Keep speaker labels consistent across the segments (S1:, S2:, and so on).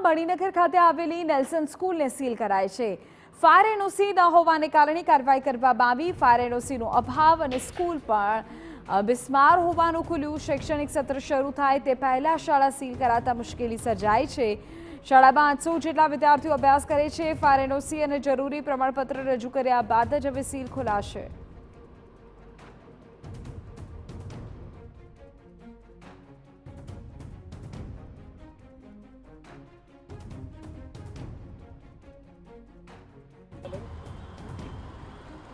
S1: મણિનગર ખાતે આવેલી Nelson સ્કૂલને seal કરાઈ છે। ફાયર એનઓસી ન હોવાને કારણે કાર્યવાહી કરવામાં આવી। ફાયર એનઓસીનો અભાવ અને સ્કૂલ પણ બિસ્માર હોવાનું ખુલ્યું। શૈક્ષણિક સત્ર શરૂ થાય તે પહેલા શાળા સીલ કરાતા મુશ્કેલી સર્જાઈ છે। શાળામાં 800 જેટલા વિદ્યાર્થીઓ અભ્યાસ કરે છે। ફાયર એનઓસી અને જરૂરી પ્રમાણપત્ર રજૂ કર્યા બાદ જ હવે સીલ ખોલાશે।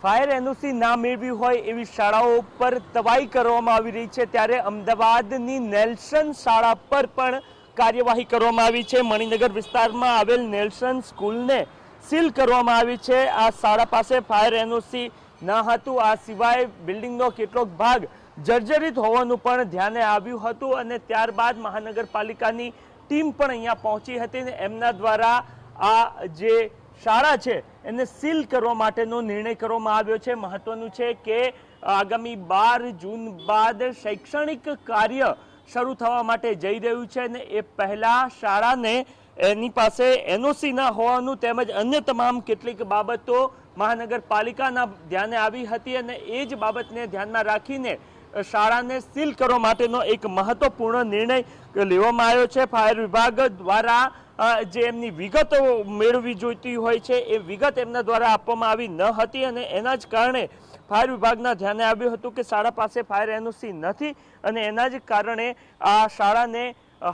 S2: ફાયર એનઓસી ના મેળવી હોય એવી શાળાઓ પર તવાઈ કરવામાં આવી રહી છે, ત્યારે અમદાવાદની નેલ્સન શાળા પર પણ કાર્યવાહી કરવામાં આવી છે। મણિનગર વિસ્તારમાં આવેલ નેલ્સન સ્કૂલને સીલ કરવામાં આવી છે। આ શાળા પાસે ફાયર એનઓસી ન હતું। આ સિવાય બિલ્ડિંગનો કેટલોક ભાગ જર્જરિત હોવાનું પણ ધ્યાને આવ્યું હતું અને ત્યારબાદ મહાનગરપાલિકાની ટીમ પણ અહીંયા પહોંચી હતી અને એમના દ્વારા આ જે શાળા છે એને સીલ કરવા માટેનો નિર્ણય કરવામાં આવ્યો છે। મહત્વનું છે કે આગામી 12 જૂન બાદ શૈક્ષણિક કાર્ય શરૂ થવા માટે જઈ રહ્યું છે અને એ પહેલા શાળાને એની પાસે એનઓસી ના હોવાનું તેમજ અન્ય તમામ કેટલીક બાબતો મહાનગરપાલિકાના ધ્યાને આવી હતી અને એ જ બાબતને ધ્યાનમાં રાખીને શાળાને સીલ કરવા માટેનો એક મહત્વપૂર્ણ નિર્ણય લેવામાં આવ્યો છે। ફાયર વિભાગ દ્વારા જે એમની વિગતો મેળવવી જોઈતી હોય છે એ વિગત એમના દ્વારા આપવામાં આવી ન હતી અને એના જ કારણે ફાયર વિભાગના ધ્યાને આવ્યું હતું કે શાળા પાસે ફાયર એનઓસી નથી અને એના જ કારણે આ શાળાને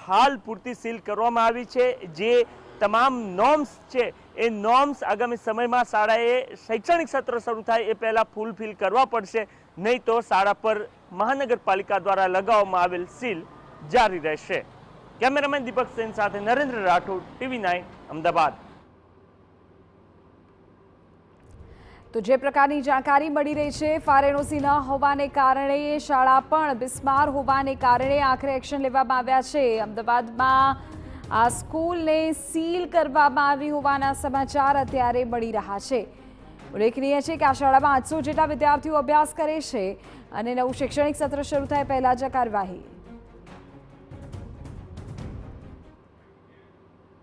S2: હાલ પૂરતી સીલ કરવામાં આવી છે। જે તમામ નોર્મ્સ છે એ નોર્મ્સ આગામી સમયમાં શાળાએ શૈક્ષણિક સત્ર શરૂ થાય એ પહેલાં ફૂલફિલ કરવા પડશે, નહીં તો શાળા પર મહાનગરપાલિકા દ્વારા લગાવવામાં આવેલ સીલ જારી રહેશે। કેમેરામેન દીપક સેન સાથે નરેન્દ્ર રાઠોડ, TV9 અમદાવાદ।
S1: તો જે પ્રકારની જાણકારી મળી રહી છે, ફાયર એનઓસી ન હોવાને કારણે શાળા પણ બિસ્માર હોવાને કારણે આખરે એક્શન લેવામાં આવ્યા છે। અમદાવાદમાં આ સ્કૂલને સીલ કરવામાં આવી હોવાના સમાચાર અત્યારે મળી રહ્યા છે। ઉલ્લેખનીય છે કે આ શાળામાં 800 જેટલા વિદ્યાર્થીઓ અભ્યાસ કરે છે અને નવું શૈક્ષણિક સત્ર શરૂ થાય પહેલા જ કાર્યવાહી